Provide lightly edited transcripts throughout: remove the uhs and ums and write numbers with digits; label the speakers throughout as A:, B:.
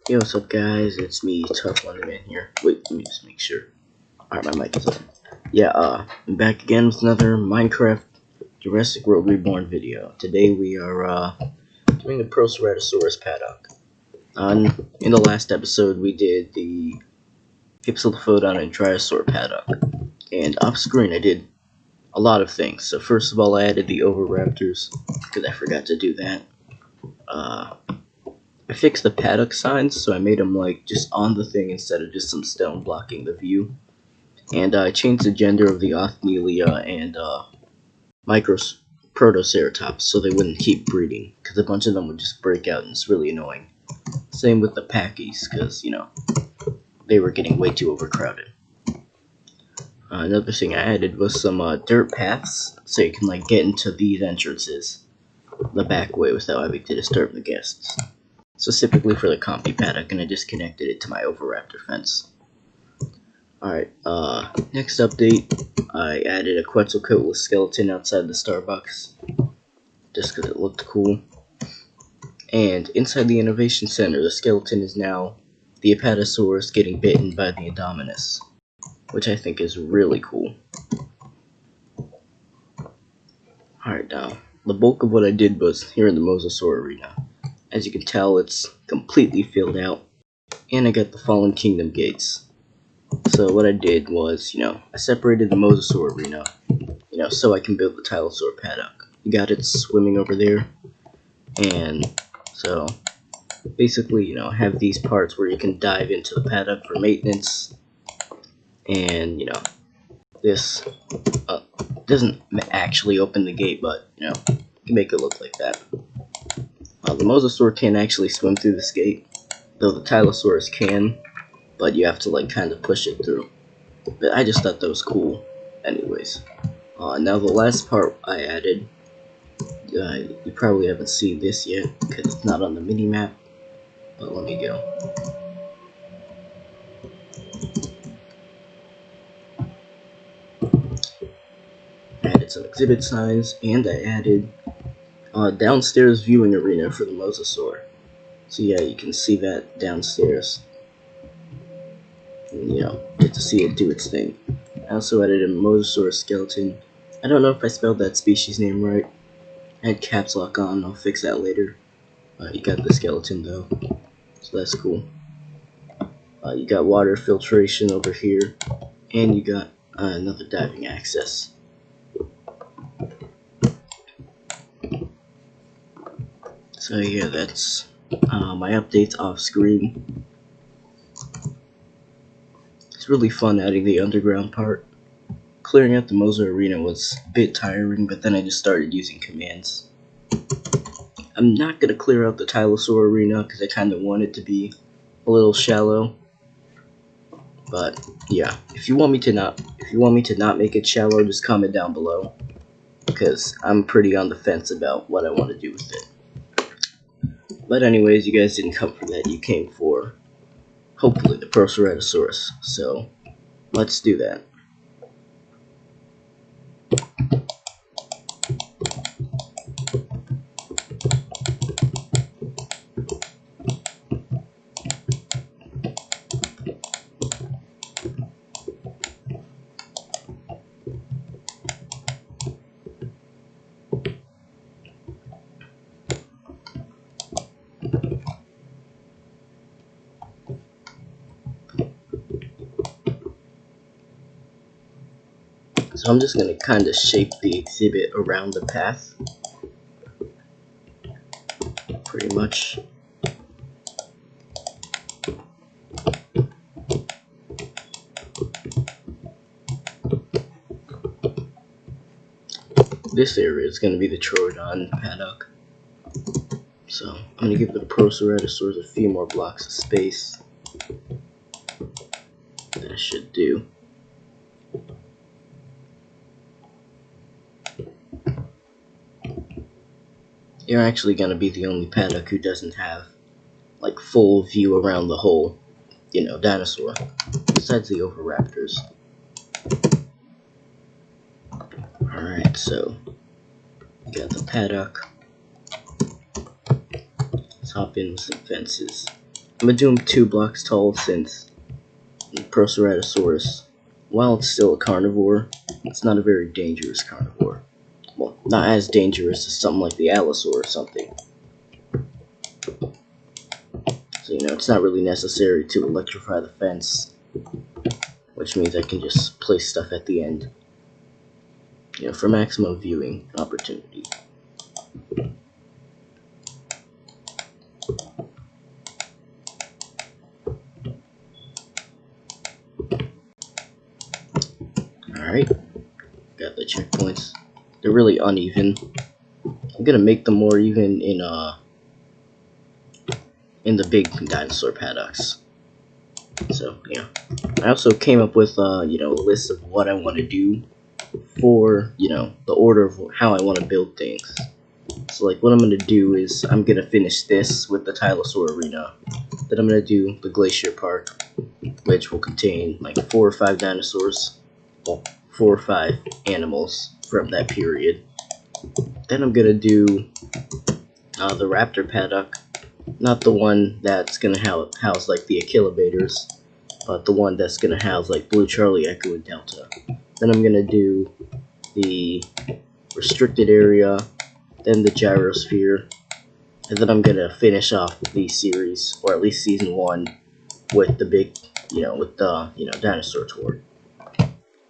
A: Yo, what's up guys, it's me, toughlondonman here. Wait, let me just make sure. Alright, my mic is on. Yeah, I'm back again with another Minecraft Jurassic World Reborn video. Today we are, doing the Proceratosaurus paddock. In the last episode we did the hypsilophodon and dryosaur paddock. And off screen I did a lot of things. So first of all I added the oviraptors, because I forgot to do that. I fixed the paddock signs, so I made them like just on the thing instead of just some stone blocking the view. And I changed the gender of the Othnielia and Proceratosaurus so they wouldn't keep breeding, because a bunch of them would just break out and it's really annoying. Same with the Packies, because, you know, they were getting way too overcrowded. Another thing I added was some dirt paths, so you can like get into these entrances the back way without having to disturb the guests. Specifically for the compy paddock, and I just connected it to my oviraptor fence. Alright, next update, I added a Quetzalcoatlus skeleton outside the Starbucks, just because it looked cool. And inside the Innovation Center, the skeleton is now the Apatosaurus getting bitten by the Indominus, which I think is really cool. Alright, now, the bulk of what I did was here in the Mosasaur arena. As you can tell, it's completely filled out, and I got the Fallen Kingdom gates. So what I did was, I separated the Mosasaur arena, so I can build the Tylosaur paddock. You got it swimming over there, and so basically, have these parts where you can dive into the paddock for maintenance, and, this doesn't actually open the gate, but, you can make it look like that. The Mosasaur can't actually swim through this gate, though the Tylosaurus can, but you have to like kind of push it through. But I just thought that was cool. Anyways, now the last part I added, you probably haven't seen this yet because it's not on the mini map. But let me go. I added some exhibit signs, and I added downstairs viewing arena for the Mosasaur. So yeah, you can see that downstairs. And, get to see it do its thing. I also added a Mosasaurus skeleton. I don't know if I spelled that species name right. I had caps lock on, I'll fix that later. You got the skeleton though, so that's cool. You got water filtration over here, and you got another diving access. So yeah, that's my updates off screen. It's really fun adding the underground part. Clearing out the Mosa arena was a bit tiring, but then I just started using commands. I'm not gonna clear out the Tylosaur arena because I kind of want it to be a little shallow. But yeah, if you want me to not make it shallow, just comment down below, because I'm pretty on the fence about what I want to do with it. But anyways, you guys didn't come for that. You came for, hopefully, the Proceratosaurus. So let's do that. So I'm just going to kind of shape the exhibit around the path, pretty much. This area is going to be the Troodon paddock. So I'm going to give the Proceratosaurus a few more blocks of space. That should do. You're actually going to be the only paddock who doesn't have like full view around the whole, dinosaur, besides the oviraptors. Alright, so we got the paddock. Let's hop in with some fences. gonna do him 2 blocks tall since Proceratosaurus, while it's still a carnivore, it's not a very dangerous carnivore. Well, not as dangerous as something like the Allosaur or something. So, it's not really necessary to electrify the fence, which means I can just place stuff at the end, for maximum viewing opportunity. Alright, got the checkpoints. They're really uneven. I'm gonna make them more even in the big dinosaur paddocks. So, I also came up with, a list of what I want to do for, the order of how I want to build things. So, like, what I'm going to do is, I'm going to finish this with the Tylosaur Arena. Then I'm going to do the Glacier Park, which will contain, like, 4 or 5 dinosaurs. Well, 4 or 5 animals from that period. Then I'm going to do the Raptor Paddock. Not the one that's going to house, like, the Achillobators, but the one that's going to house, like, Blue Charlie, Echo, and Delta. Then I'm going to do the restricted area, then the gyrosphere, and then I'm going to finish off the series, or at least season 1, with the big, with the, dinosaur tour.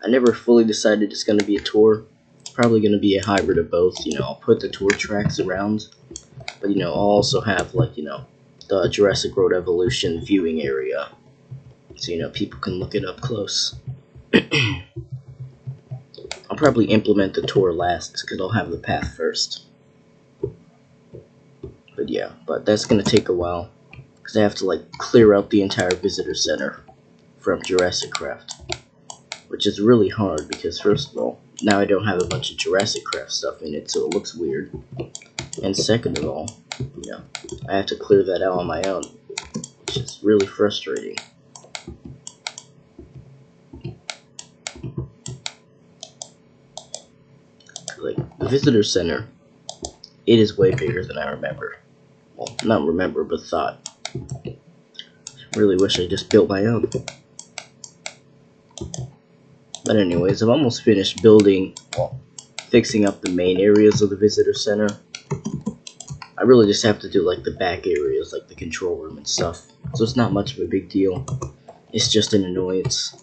A: I never fully decided it's going to be a tour. It's probably going to be a hybrid of both. I'll put the tour tracks around, but, I'll also have, like, the Jurassic World Evolution viewing area, so, people can look it up close. I'll probably implement the tour last, because I'll have the path first. But yeah, that's going to take a while, because I have to, like, clear out the entire visitor center from Jurassic Craft, which is really hard, because first of all, now I don't have a bunch of Jurassic Craft stuff in it, so it looks weird. And second of all, I have to clear that out on my own, which is really frustrating. Like, the visitor center, it is way bigger than I remember. Well, not remember, but thought. Really wish I just built my own. But anyways, I've almost finished building, fixing up the main areas of the visitor center. I really just have to do, like, the back areas, like the control room and stuff. So it's not much of a big deal. It's just an annoyance.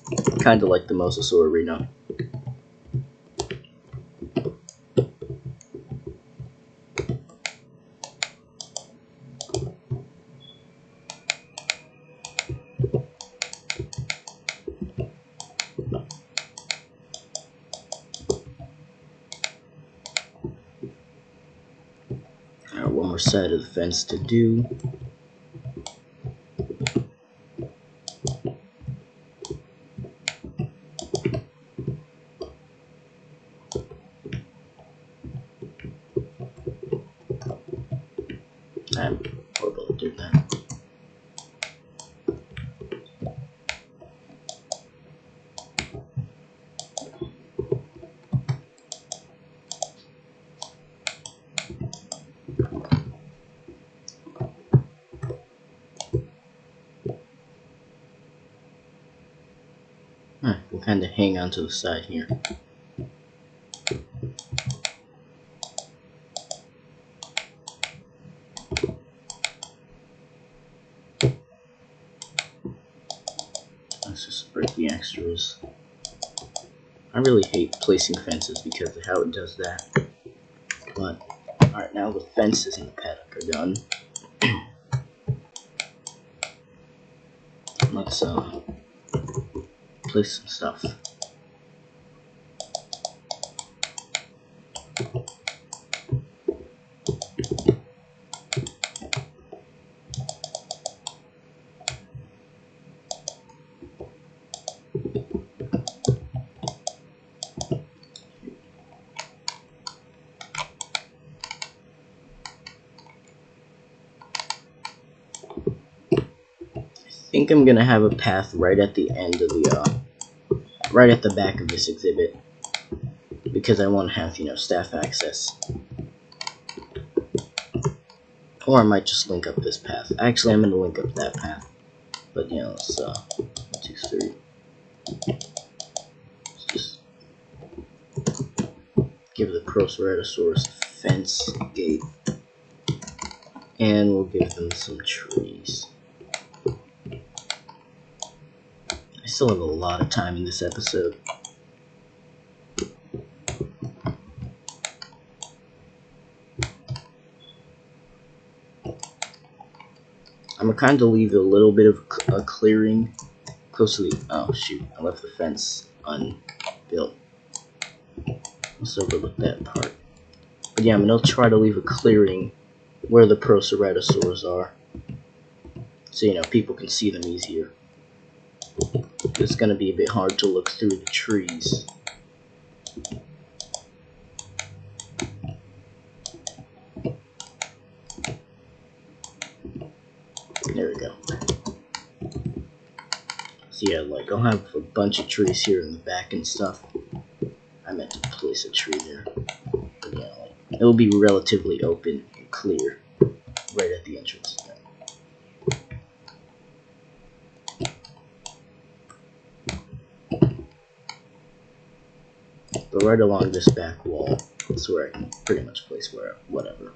A: Kinda like the Mosasaur Arena. One more side of the fence to do. I'm horrible at doing that. We'll kind of hang on to the side here. Let's just break the extras. I really hate placing fences because of how it does that. But, alright, now the fences in the paddock are done. Let's place some stuff. I think I'm gonna have a path right at the end of the, right at the back of this exhibit, because I want to have, staff access. Or I might just link up this path. Actually, I'm going to link up that path. But, you know, let's, 1, 2, 3. Let's just give the Proceratosaurus a fence gate. And we'll give them some trees. I still have a lot of time in this episode. I'm gonna kind of leave a little bit of a clearing close to the. Oh shoot! I left the fence unbuilt. Let's overlook that part. But yeah, I'm gonna try to leave a clearing where the Proceratosaurs are, so you know people can see them easier. It's gonna be a bit hard to look through the trees. There we go. So yeah, like I'll have a bunch of trees here in the back and stuff. I meant to place a tree there. But yeah, like, it'll be relatively open and clear right at the entrance. But right along this back wall is where I can pretty much place whatever.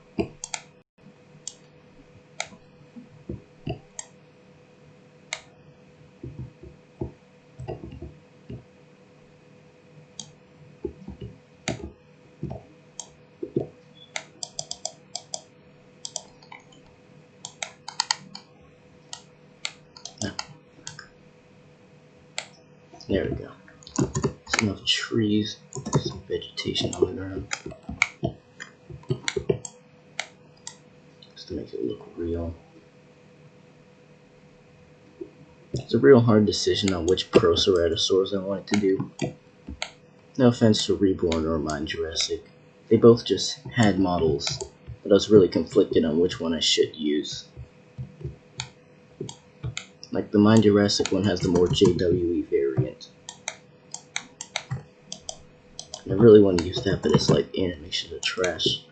A: There we go. Some enough trees, some vegetation on the ground. Just to make it look real. It's a real hard decision on which Proceratosaurus I wanted to do. No offense to Reborn or Mind Jurassic. They both just had models, but I was really conflicted on which one I should use. Like the Mind Jurassic one has the more JWE variant. I really want to use that, but it's like animations are trash.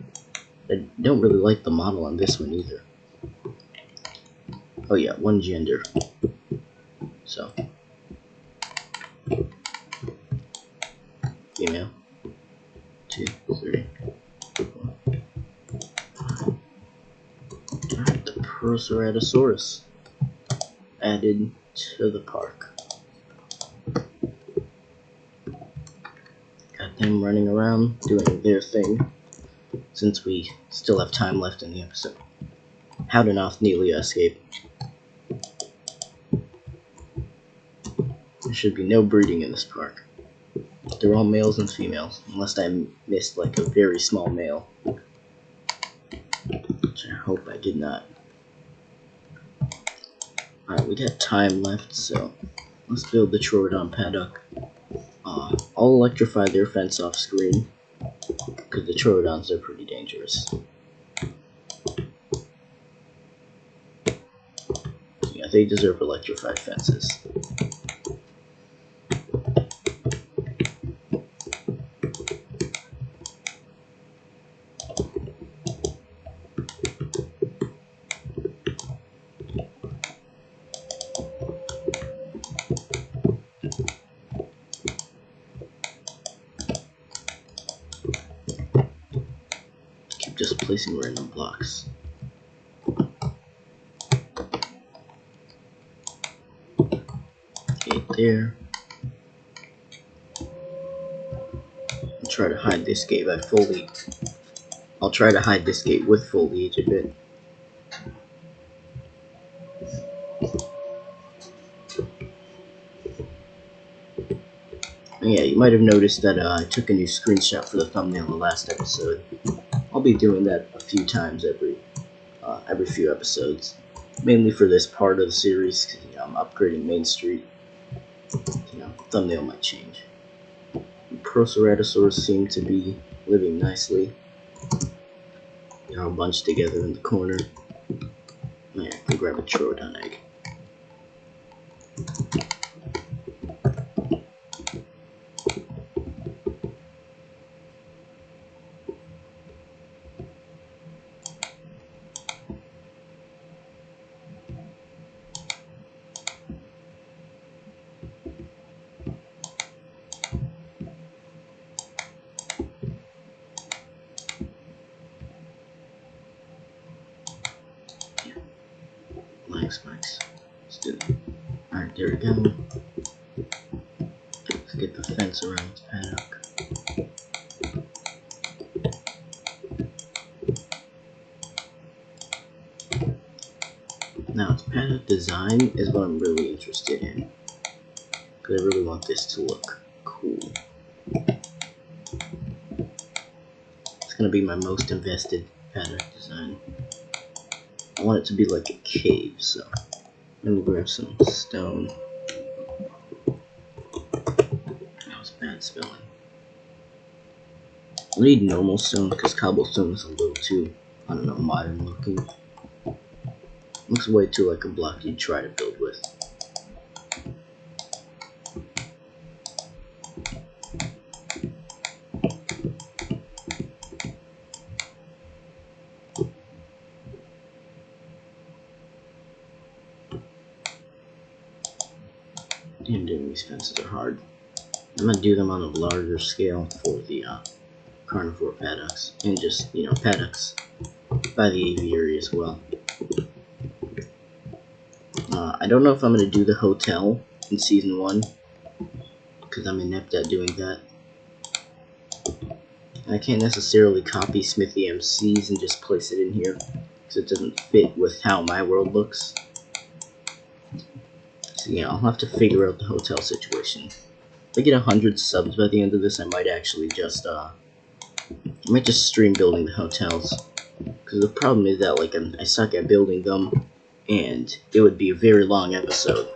A: I don't really like the model on this one either. Oh yeah, one gender. So. Female. 2, 3, 4, 5. Alright, the Proceratosaurus added to the park. Got them running around doing their thing since we still have time left in the episode. How did Nelia escape? There should be no breeding in this park. They're all males and females, unless I missed like a very small male. Which I hope I did not. Alright, we got time left, so let's build the Troodon paddock. I'll electrify their fence off screen, because the Troodons are pretty dangerous. Yeah, they deserve electrified fences. Just placing random blocks. Gate there. I'll try to hide this gate by foliage. I'll try to hide this gate with foliage a bit. And yeah, you might have noticed that I took a new screenshot for the thumbnail in the last episode. I'll be doing that a few times every few episodes, mainly for this part of the series, because you know, I'm upgrading Main Street. You know, thumbnail might change. The Proceratosaurus seem to be living nicely. They're all bunched together in the corner. Yeah, I can grab a Troodon egg. spikes. Let's do it. Alright, there we go. Let's get the fence around its paddock. Now, its paddock design is what I'm really interested in, because I really want this to look cool. It's going to be my most invested paddock design. I want it to be like a cave, so let me grab some stone. That was bad spelling. I need normal stone because cobblestone is a little too, I don't know, modern looking. Looks way too like a block you'd try to build with. Damn, doing these fences are hard. I'm gonna do them on a larger scale for the carnivore paddocks, and just, you know, paddocks by the aviary as well. I don't know if I'm gonna do the hotel in season 1, because I'm inept at doing that. And I can't necessarily copy Smithy MC's and just place it in here, because it doesn't fit with how my world looks. So yeah, I'll have to figure out the hotel situation. If I get 100 subs by the end of this, I might actually just, I might just stream building the hotels. Because the problem is that, like, I suck at building them, and it would be a very long episode.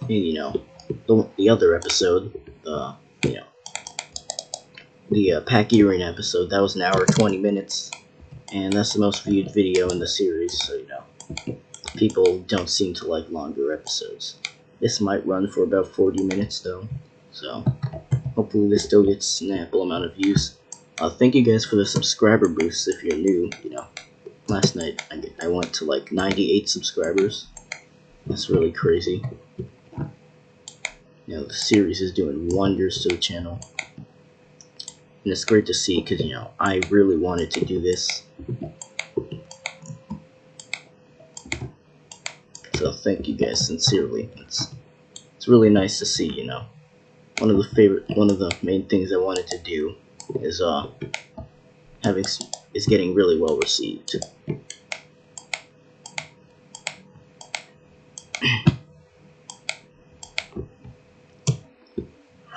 A: And, you know, the other episode, you know, the Pack Arena episode, that was an hour 20 minutes, and that's the most viewed video in the series, so, you know, people don't seem to like longer episodes. This might run for about 40 minutes, though, so hopefully this still gets an ample amount of views. Thank you guys for the subscriber boosts if you're new, you know. Last night, I went to like 98 subscribers. That's really crazy. You know, the series is doing wonders to the channel. And it's great to see, because, you know, I really wanted to do this. So thank you guys sincerely. It's really nice to see, you know. One of the main things I wanted to do is getting really well received.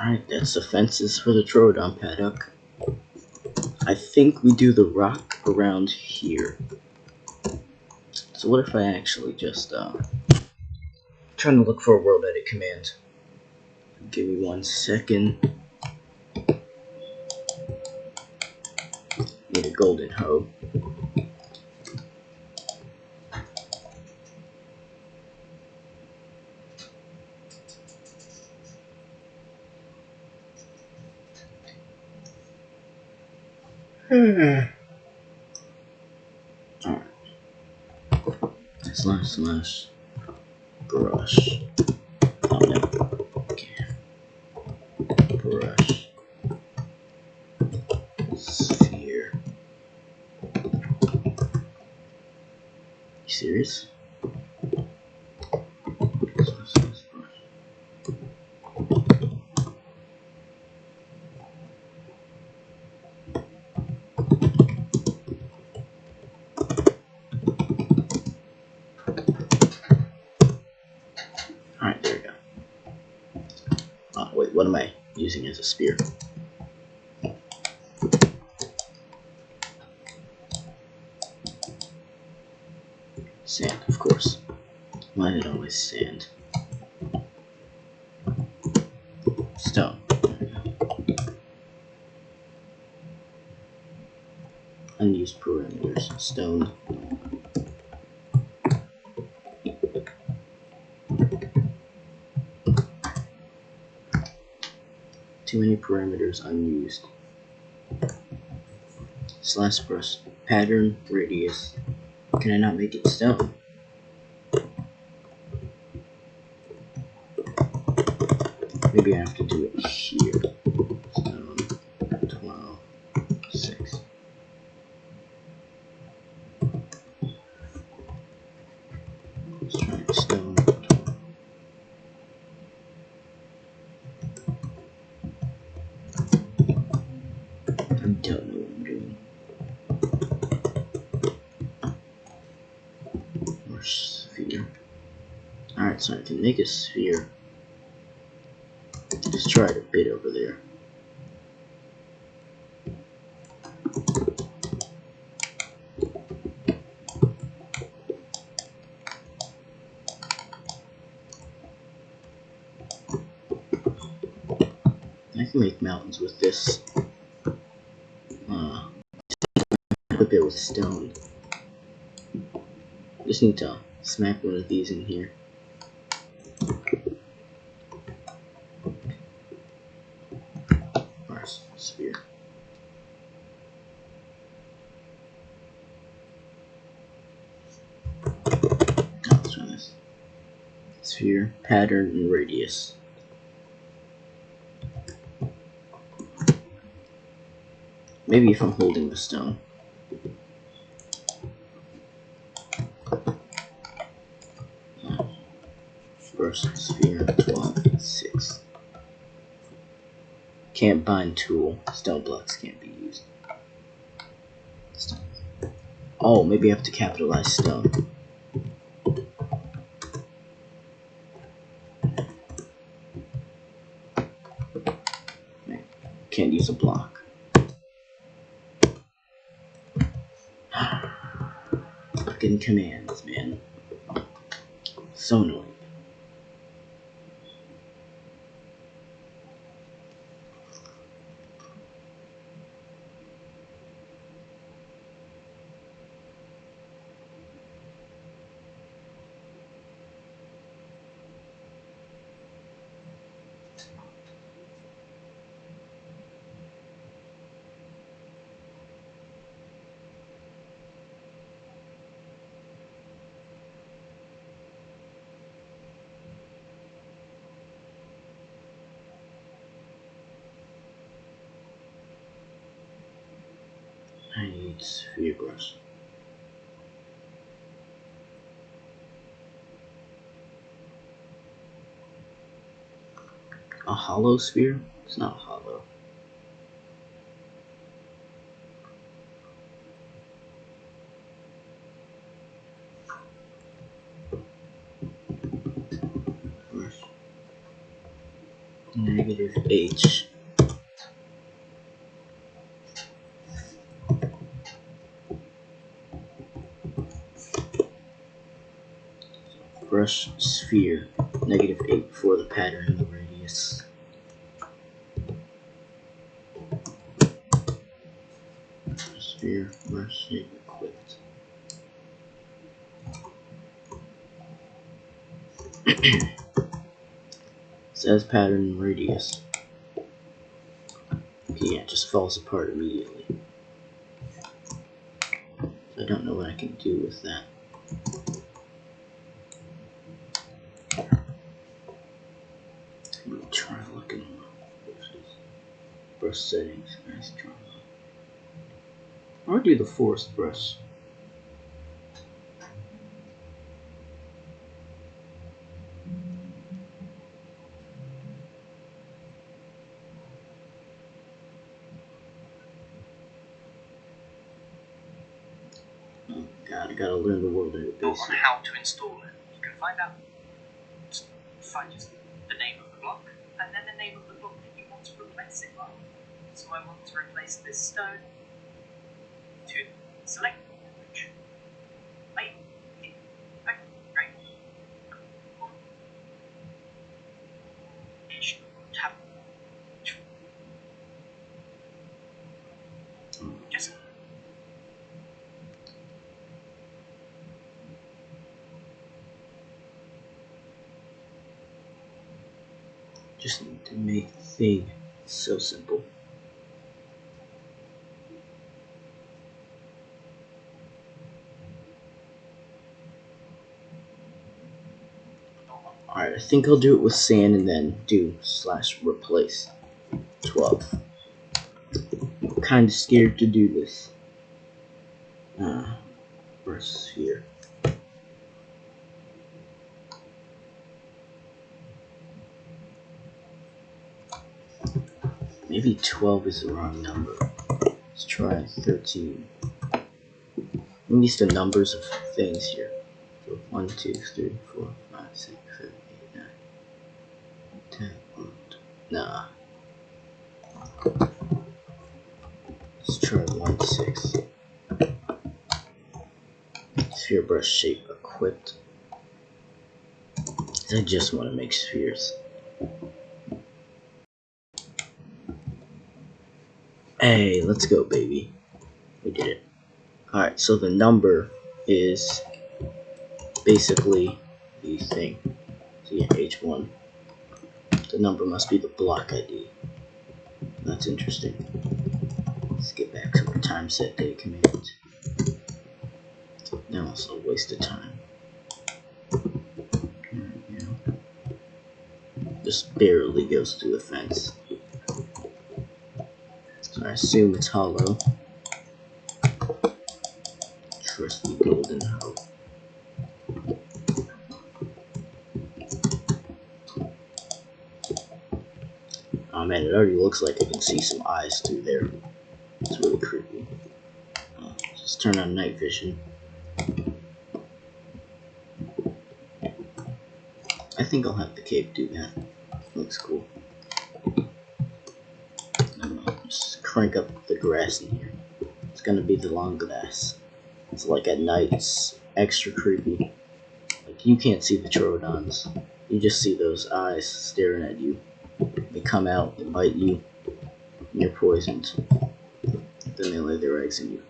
A: Alright, that's the fences for the Troodon paddock. I think we do the rock around here. So what if I actually just, trying to look for a world edit command. Give me 1 second. Need a golden hoe. Alright. Slash brush. Oh no. Okay. Brush. Sphere. You serious? Alright, there we go. Oh, wait, what am I using as a spear? Sand, of course. Why did it always sand? Stone. Unused parameters. Stone. Too many parameters unused. Slash brush. Pattern. Radius. Can I not make it stone? Maybe I have to do it here. Stone. 12. 6. Let's try stone. I don't know what I'm doing. Or sphere. Alright, so I can make a sphere. Just try it a bit over there. I can make mountains with this. Equip it with stone. Just need to smack one of these in here. Mars sphere. Let's try this. Sphere, pattern, and radius. Maybe if I'm holding the stone. First sphere, 12, 6. Can't bind tool. Stone blocks can't be used. Stone. Oh, maybe I have to capitalize stone. Can't use a block. Fucking commands, man. So annoying. I need sphere brush. A hollow sphere? It's not hollow. Brush. Negative H. Brush sphere. Negative 8 for the pattern and the radius. Sphere, brush shape equipped. Says pattern and radius. Okay, yeah, it just falls apart immediately. So I don't know what I can do with that. I'm gonna try looking brush settings. Nice try. Or do the forest brush. Oh god, I gotta learn the world database.
B: On how to install it, you can find just the name of the block and then the name of the block that you want to replace it on. So I want to replace this stone to select which. Right. Tab.
A: Just need to make the thing so simple. Alright, I think I'll do it with sand and then do /replace 12. I'm kinda scared to do this. Brush sphere. Maybe 12 is the wrong number. Let's try 13. I'm used to numbers of things here. So 1, 2, 3, 4, 5, 6, 7, 8, 9, 10, 11. Nah. Let's try 1, 6. Sphere brush shape equipped. I just want to make spheres. Hey, let's go, baby. We did it. Alright, so the number is basically the thing. So yeah, H1. The number must be the block ID. That's interesting. Let's get back to our time set day command. Now also a waste of time. Just barely goes through the fence. So I assume it's hollow. Trusty golden hoe. Oh man, it already looks like I can see some eyes through there. It's really creepy. Just turn on night vision. I think I'll have the cape do that. Looks cool. Just crank up the grass in here. It's gonna be the long grass. It's like at night, it's extra creepy. Like you can't see the Troodons. You just see those eyes staring at you. They come out and bite you, and you're poisoned. Then they lay their eggs in you.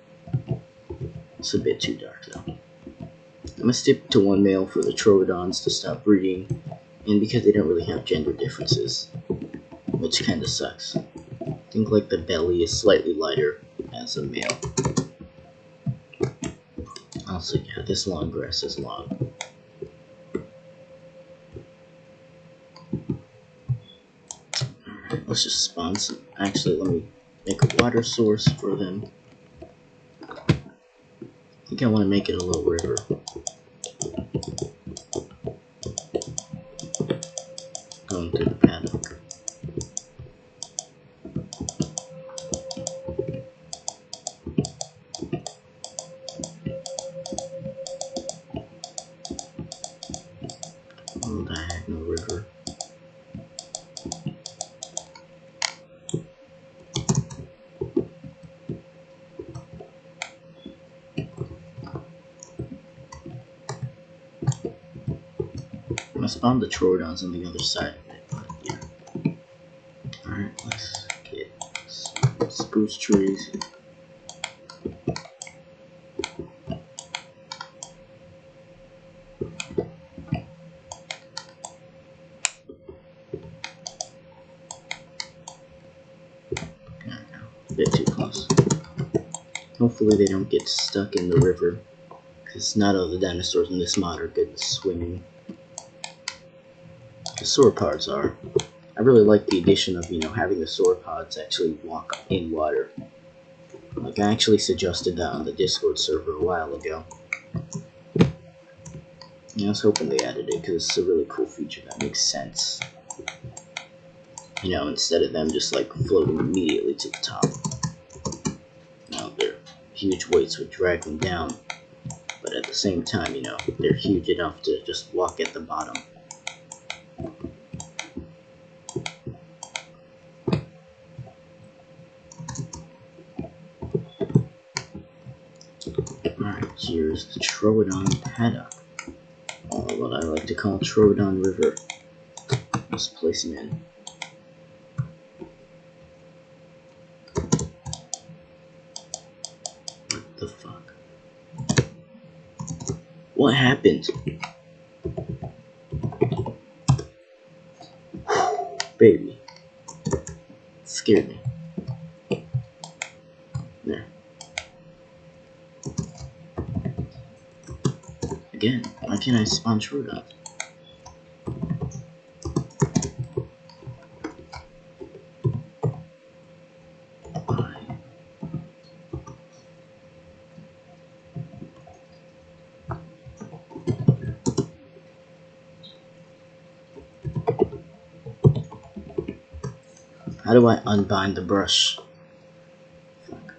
A: It's a bit too dark though. I'm gonna stick to one male for the Troodons to stop breeding, and because they don't really have gender differences, which kinda sucks. I think like the belly is slightly lighter as a male. Also, yeah, this long grass is long. Alright, let's just spawn some. Actually, let me make a water source for them. I think I want to make it a little river. Going through the paddock. Little diagonal river. I'm gonna spawn the Troodons on the other side of it, but yeah. Alright, let's get some spruce trees. A bit too close. Hopefully they don't get stuck in the river, because not all the dinosaurs in this mod are good at swimming. The sauropods are. I really like the addition of, having the sauropods actually walk in water. Like, I actually suggested that on the Discord server a while ago. I was hoping they added it, because it's a really cool feature that makes sense. Instead of them just, like, floating immediately to the top. Their huge weights would drag them down. But at the same time, they're huge enough to just walk at the bottom. Alright, here's the Troodon paddock. Or what I like to call Troodon River. Let's place him in. What the fuck? What happened? Baby. It scared me. There. Again, why can't I spawn Troodon? How do I unbind the brush? Fuck.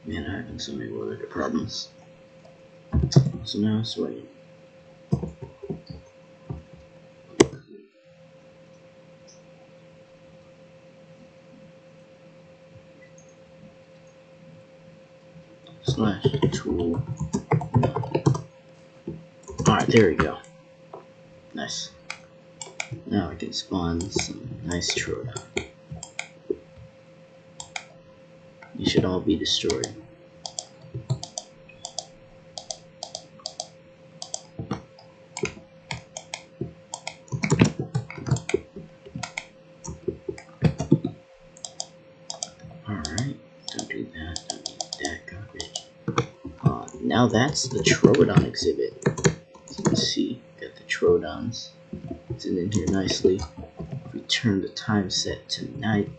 A: Man, I'm having so many weather problems. So now it's raining. Slash tool. Alright, there we go. Nice. Now I can spawn some nice Troodon. You should all be destroyed. Alright, don't do that, don't need that garbage. Now that's the Troodon exhibit. As you can see, got the Troodons sitting in here nicely. If we turn the time set to night,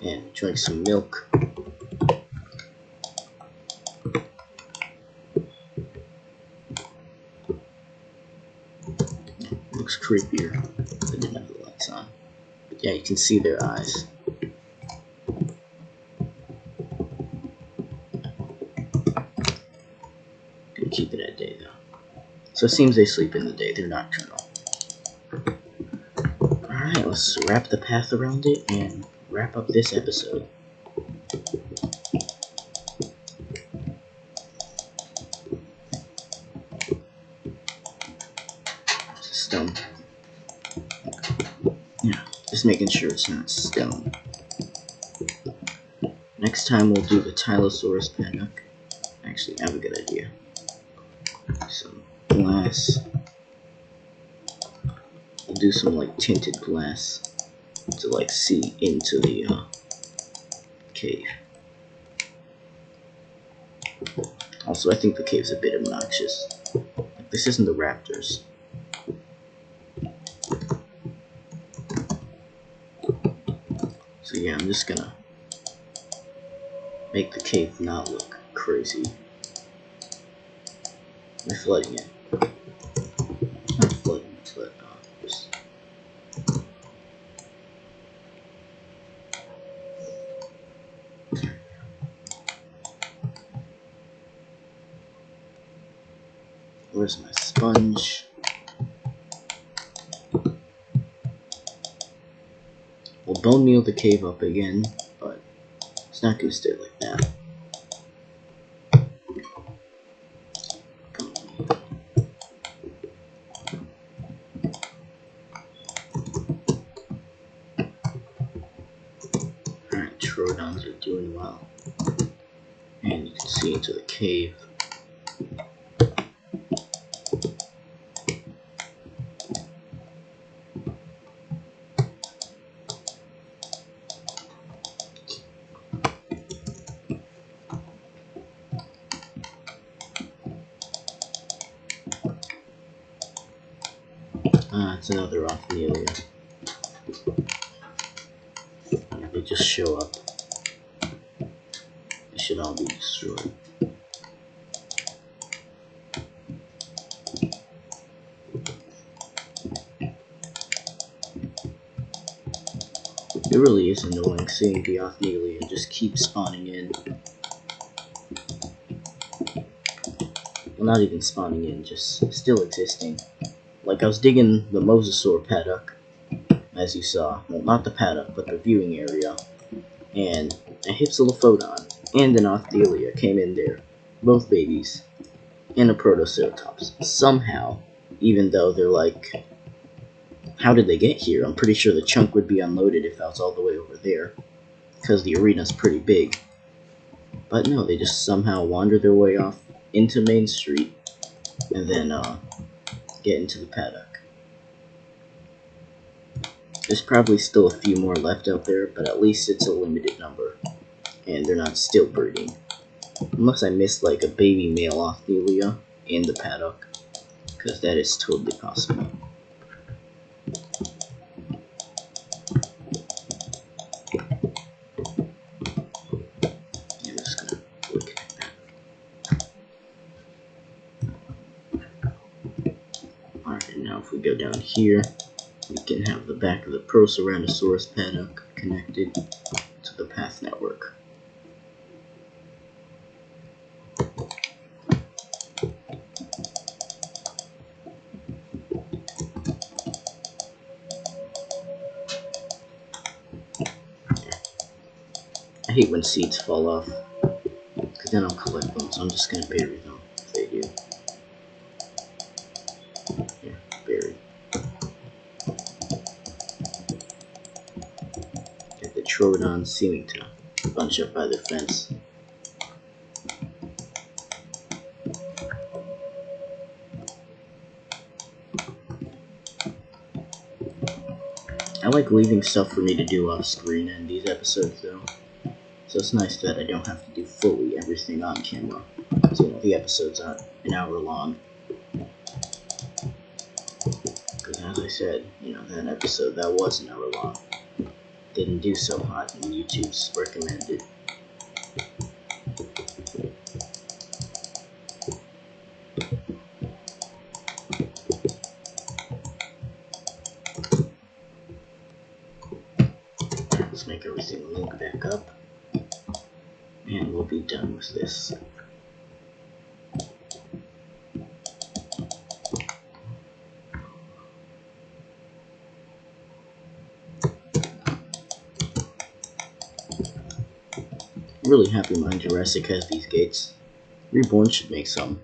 A: and drink some milk. Looks creepier. I didn't have the lights on. But yeah, you can see their eyes. Gonna keep it at day though. So it seems they sleep in the day, they're nocturnal. Alright, let's wrap the path around it and wrap up this episode. Stone. Yeah, just making sure it's not stone. Next time we'll do the Tylosaurus paddock. Actually, I have a good idea. Some glass. We'll do some like tinted glass to like see into the cave. Also, I think the cave's a bit obnoxious. Like, this isn't the raptors. So yeah, I'm just gonna make the cave not look crazy by flooding it. Not flooding, but just where's my sponge? We'll bone meal the cave up again, but it's not gonna stay like that. Alright, Troodons are doing well. And you can see into the cave. It's another Ophelia. They just show up. They should all be destroyed. It really is annoying seeing the Ophelia just keep spawning in. Well, not even spawning in, just still existing. Like, I was digging the Mosasaur paddock, as you saw. Well, not the paddock, but the viewing area. And a hypsilophodon and an Ophelia came in there. Both babies. And a Proceratosaurus. Somehow, even though they're like, how did they get here? I'm pretty sure the chunk would be unloaded if I was all the way over there. Because the arena's pretty big. But no, they just somehow wander their way off into Main Street. And then, get into the paddock. There's probably still a few more left out there, but at least it's a limited number. And they're not still breeding. Unless I missed like a baby male Ophelia in the paddock, because that is totally possible. I'm just gonna look at that. Alright, now if we go down here, we can have the back of the Proceratosaurus paddock connected to the path network. I hate when seeds fall off, because then I'll collect them, so I'm just going to bury them if they do. Here, buried. Got the Troodon seeming to bunch up by the fence. I like leaving stuff for me to do off screen in these episodes though. So it's nice that I don't have to do fully everything on camera. So, you know, the episodes aren't an hour long. Because as I said, you know, that episode that was an hour long didn't do so hot and YouTube's recommended. Let's make everything link back up. And we'll be done with this. I'm really happy my Jurassic has these gates. Reborn should make some.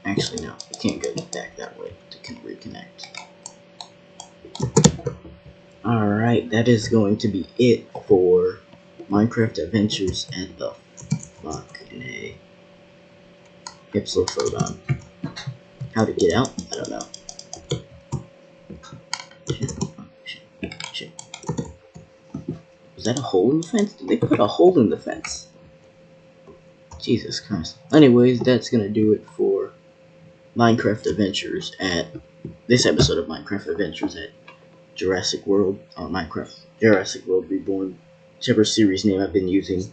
A: Actually, no, you can't go back that way to reconnect. Alright, that is going to be it for Minecraft Adventures at the fucking A. Hypsilophodon. How to get out? I don't know. Shit. Was that a hole in the fence? Did they put a hole in the fence? Jesus Christ. Anyways, that's gonna do it for Minecraft Adventures at this episode of Minecraft Adventures at Jurassic World, Jurassic World Reborn, whichever series name I've been using.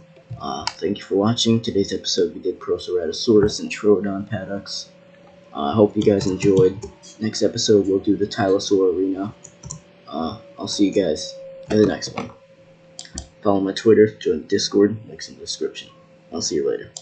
A: Thank you for watching. Today's episode we did Proceratosaurus and Troodon paddocks. I hope you guys enjoyed. Next episode we'll do the Tylosaur Arena. I'll see you guys in the next one. Follow my Twitter, join the Discord, links in the description. I'll see you later.